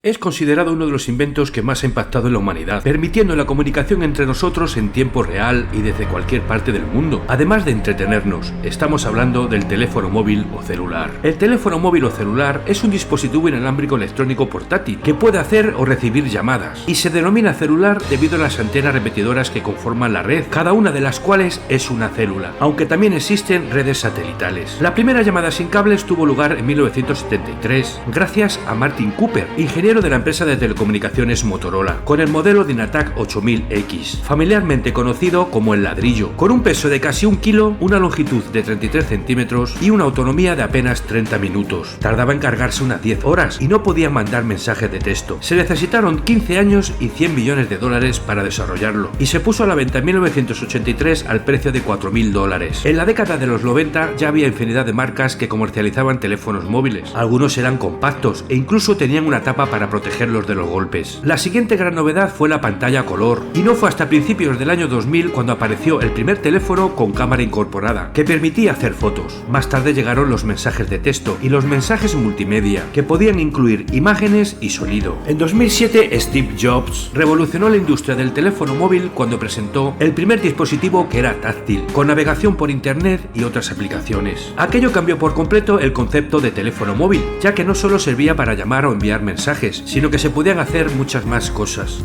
Es considerado uno de los inventos que más ha impactado en la humanidad, permitiendo la comunicación entre nosotros en tiempo real y desde cualquier parte del mundo, además de entretenernos. Estamos hablando del teléfono móvil o celular. El teléfono móvil o celular es un dispositivo inalámbrico electrónico portátil que puede hacer o recibir llamadas, y se denomina celular debido a las antenas repetidoras que conforman la red, cada una de las cuales es una célula, aunque también existen redes satelitales. La primera llamada sin cables tuvo lugar en 1973, gracias a Martin Cooper, ingeniero de la empresa de telecomunicaciones Motorola, con el modelo Dynatac 8000X, familiarmente conocido como el ladrillo, con un peso de casi 1 kilo, una longitud de 33 centímetros y una autonomía de apenas 30 minutos. Tardaba en cargarse unas 10 horas y no podía mandar mensajes de texto. Se necesitaron 15 años y 100 millones de dólares para desarrollarlo, y se puso a la venta en 1983 al precio de $4.000. En la década de los 90 ya había infinidad de marcas que comercializaban teléfonos móviles. Algunos eran compactos e incluso tenían una tapa para protegerlos de los golpes. La siguiente gran novedad fue la pantalla a color, y no fue hasta principios del año 2000 cuando apareció el primer teléfono con cámara incorporada, que permitía hacer fotos. Más tarde llegaron los mensajes de texto y los mensajes multimedia, que podían incluir imágenes y sonido. En 2007, Steve Jobs revolucionó la industria del teléfono móvil cuando presentó el primer dispositivo que era táctil, con navegación por internet y otras aplicaciones. Aquello cambió por completo el concepto de teléfono móvil, ya que no solo servía para llamar o enviar mensajes, sino que se podían hacer muchas más cosas.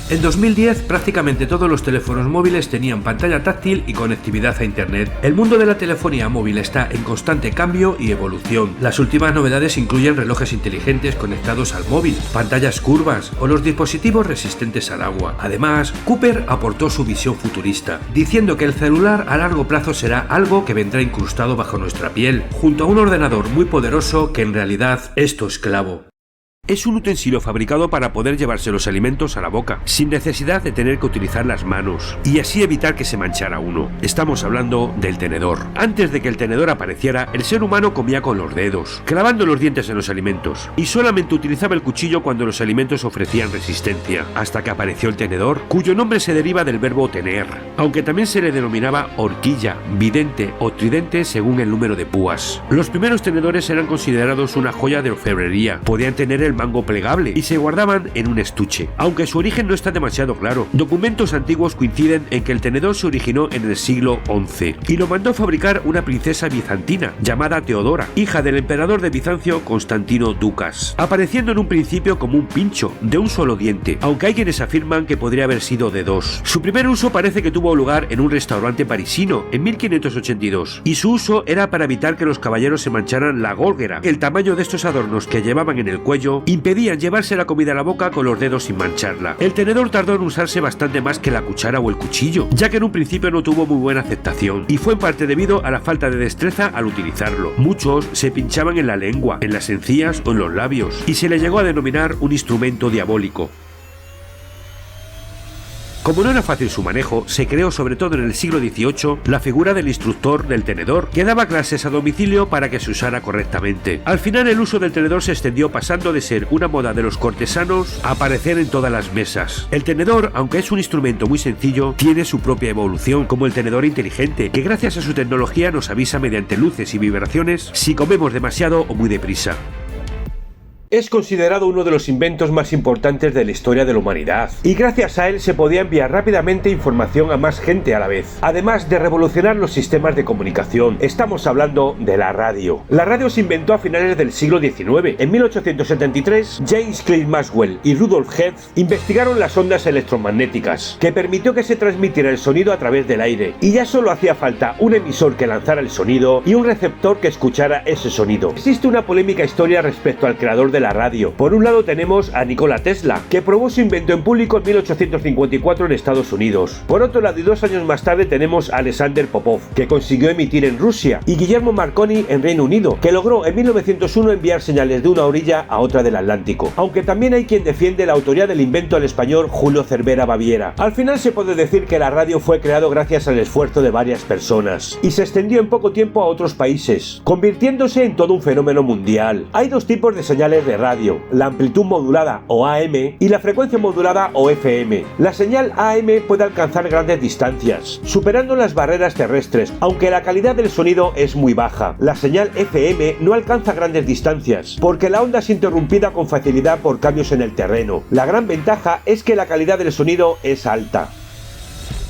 En 2010 prácticamente todos los teléfonos móviles tenían pantalla táctil y conectividad a internet. El mundo de la telefonía móvil está en constante cambio y evolución. Las últimas novedades incluyen relojes inteligentes conectados al móvil, pantallas curvas o los dispositivos resistentes al agua. Además, Cooper aportó su visión futurista, diciendo que el celular a largo plazo será algo que vendrá incrustado bajo nuestra piel, junto a un ordenador muy poderoso que en realidad es tu esclavo. Es un utensilio fabricado para poder llevarse los alimentos a la boca, sin necesidad de tener que utilizar las manos, y así evitar que se manchara uno. Estamos hablando del tenedor. Antes de que el tenedor apareciera, el ser humano comía con los dedos, clavando los dientes en los alimentos, y solamente utilizaba el cuchillo cuando los alimentos ofrecían resistencia, hasta que apareció el tenedor, cuyo nombre se deriva del verbo tener, aunque también se le denominaba horquilla, bidente o tridente según el número de púas. Los primeros tenedores eran considerados una joya de orfebrería, podían tener el mango plegable y se guardaban en un estuche, aunque su origen no está demasiado claro. Documentos antiguos coinciden en que el tenedor se originó en el siglo XI y lo mandó fabricar una princesa bizantina llamada Teodora, hija del emperador de Bizancio Constantino Ducas, apareciendo en un principio como un pincho de un solo diente, aunque hay quienes afirman que podría haber sido de dos. Su primer uso parece que tuvo lugar en un restaurante parisino en 1582, y su uso era para evitar que los caballeros se mancharan la gólguera. El tamaño de estos adornos que llevaban en el cuello impedían llevarse la comida a la boca con los dedos sin mancharla. El tenedor tardó en usarse bastante más que la cuchara o el cuchillo, ya que en un principio no tuvo muy buena aceptación, y fue en parte debido a la falta de destreza al utilizarlo. Muchos se pinchaban en la lengua, en las encías o en los labios, y se le llegó a denominar un instrumento diabólico. Como no era fácil su manejo, se creó sobre todo en el siglo XVIII la figura del instructor del tenedor, que daba clases a domicilio para que se usara correctamente. Al final el uso del tenedor se extendió, pasando de ser una moda de los cortesanos a aparecer en todas las mesas. El tenedor, aunque es un instrumento muy sencillo, tiene su propia evolución, como el tenedor inteligente, que gracias a su tecnología nos avisa mediante luces y vibraciones si comemos demasiado o muy deprisa. Es considerado uno de los inventos más importantes de la historia de la humanidad, y gracias a él se podía enviar rápidamente información a más gente a la vez, además de revolucionar los sistemas de comunicación. Estamos hablando de la radio. La radio se inventó a finales del siglo XIX. En 1873, James Clerk Maxwell y Rudolf Hertz investigaron las ondas electromagnéticas, que permitió que se transmitiera el sonido a través del aire, y ya solo hacía falta un emisor que lanzara el sonido y un receptor que escuchara ese sonido. Existe una polémica historia respecto al creador de la radio. Por un lado tenemos a Nikola Tesla, que probó su invento en público en 1854 en Estados Unidos. Por otro lado, y 2 años más tarde, tenemos a Alexander Popov, que consiguió emitir en Rusia, y Guillermo Marconi en Reino Unido, que logró en 1901 enviar señales de una orilla a otra del Atlántico. Aunque también hay quien defiende la autoría del invento al español Julio Cervera Baviera. Al final se puede decir que la radio fue creado gracias al esfuerzo de varias personas, y se extendió en poco tiempo a otros países, convirtiéndose en todo un fenómeno mundial. Hay dos tipos de señales de radio, la amplitud modulada o AM y la frecuencia modulada o FM. La señal AM puede alcanzar grandes distancias, superando las barreras terrestres, aunque la calidad del sonido es muy baja. La señal FM no alcanza grandes distancias, porque la onda es interrumpida con facilidad por cambios en el terreno. La gran ventaja es que la calidad del sonido es alta.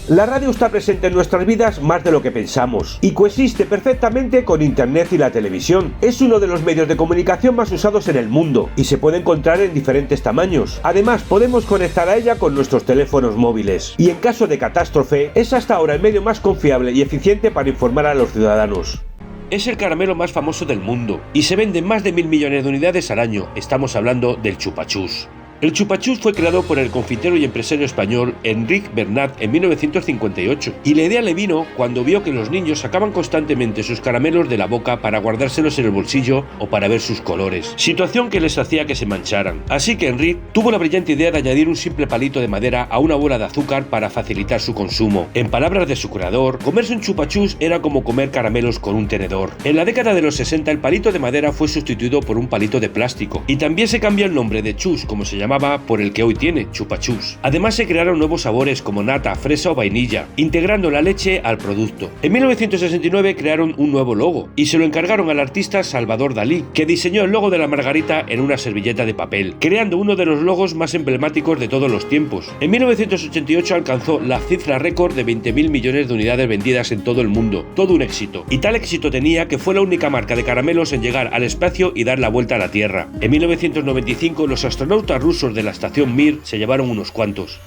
La radio está presente en nuestras vidas más de lo que pensamos y coexiste perfectamente con Internet y la televisión. Es uno de los medios de comunicación más usados en el mundo y se puede encontrar en diferentes tamaños. Además, podemos conectar a ella con nuestros teléfonos móviles y en caso de catástrofe es hasta ahora el medio más confiable y eficiente para informar a los ciudadanos. Es el caramelo más famoso del mundo y se venden más de 1.000 millones de unidades al año. Estamos hablando del chupachus. El chupachus fue creado por el confitero y empresario español Enric Bernat en 1958 y la idea le vino cuando vio que los niños sacaban constantemente sus caramelos de la boca para guardárselos en el bolsillo o para ver sus colores, situación que les hacía que se mancharan. Así que Enric tuvo la brillante idea de añadir un simple palito de madera a una bola de azúcar para facilitar su consumo. En palabras de su creador, comerse un chupachus era como comer caramelos con un tenedor. En la década de los 60 el palito de madera fue sustituido por un palito de plástico y también se cambió el nombre de chus, como se llamaba, por el que hoy tiene, chupachus. Además se crearon nuevos sabores como nata, fresa o vainilla, integrando la leche al producto. En 1969 crearon un nuevo logo y se lo encargaron al artista Salvador Dalí, que diseñó el logo de la margarita en una servilleta de papel, creando uno de los logos más emblemáticos de todos los tiempos. En 1988 alcanzó la cifra récord de 20.000 millones de unidades vendidas en todo el mundo, todo un éxito. Y tal éxito tenía que fue la única marca de caramelos en llegar al espacio y dar la vuelta a la Tierra. En 1995 los astronautas rusos de la estación Mir se llevaron unos cuantos.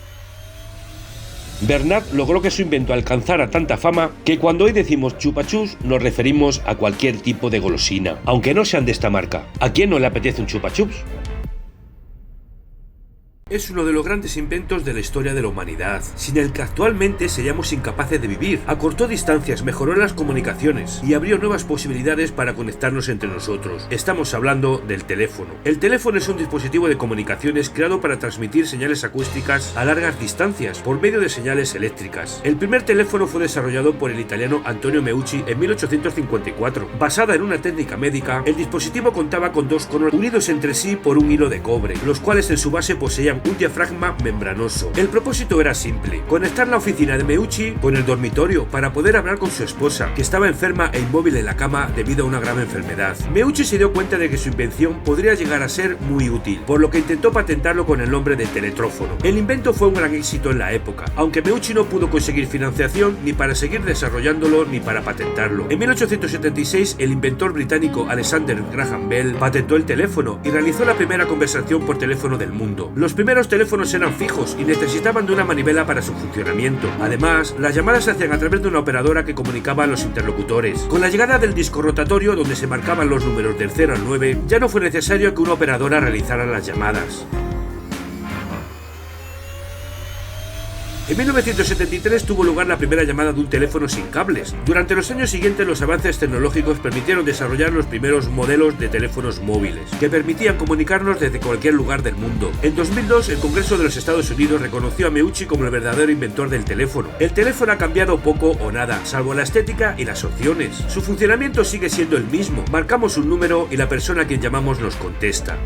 Bernat logró que su invento alcanzara tanta fama que cuando hoy decimos chupachus nos referimos a cualquier tipo de golosina, aunque no sean de esta marca. ¿A quién no le apetece un chupachups? Es uno de los grandes inventos de la historia de la humanidad, sin el que actualmente seríamos incapaces de vivir. Acortó distancias, mejoró las comunicaciones y abrió nuevas posibilidades para conectarnos entre nosotros. Estamos hablando del teléfono. El teléfono es un dispositivo de comunicaciones creado para transmitir señales acústicas a largas distancias por medio de señales eléctricas. El primer teléfono fue desarrollado por el italiano Antonio Meucci en 1854. Basada en una técnica médica, el dispositivo contaba con dos conos unidos entre sí por un hilo de cobre, los cuales en su base poseían un diafragma membranoso. El propósito era simple: conectar la oficina de Meucci con el dormitorio para poder hablar con su esposa, que estaba enferma e inmóvil en la cama debido a una grave enfermedad. Meucci se dio cuenta de que su invención podría llegar a ser muy útil, por lo que intentó patentarlo con el nombre de teletrófono. El invento fue un gran éxito en la época, aunque Meucci no pudo conseguir financiación ni para seguir desarrollándolo ni para patentarlo. En 1876 el inventor británico Alexander Graham Bell patentó el teléfono y realizó la primera conversación por teléfono del mundo. Los primeros teléfonos eran fijos y necesitaban de una manivela para su funcionamiento. Además, las llamadas se hacían a través de una operadora que comunicaba a los interlocutores. Con la llegada del disco rotatorio, donde se marcaban los números del 0 al 9, ya no fue necesario que una operadora realizara las llamadas. En 1973 tuvo lugar la primera llamada de un teléfono sin cables. Durante los años siguientes los avances tecnológicos permitieron desarrollar los primeros modelos de teléfonos móviles, que permitían comunicarnos desde cualquier lugar del mundo. En 2002 el Congreso de los Estados Unidos reconoció a Meucci como el verdadero inventor del teléfono. El teléfono ha cambiado poco o nada, salvo la estética y las opciones. Su funcionamiento sigue siendo el mismo. Marcamos un número y la persona a quien llamamos nos contesta.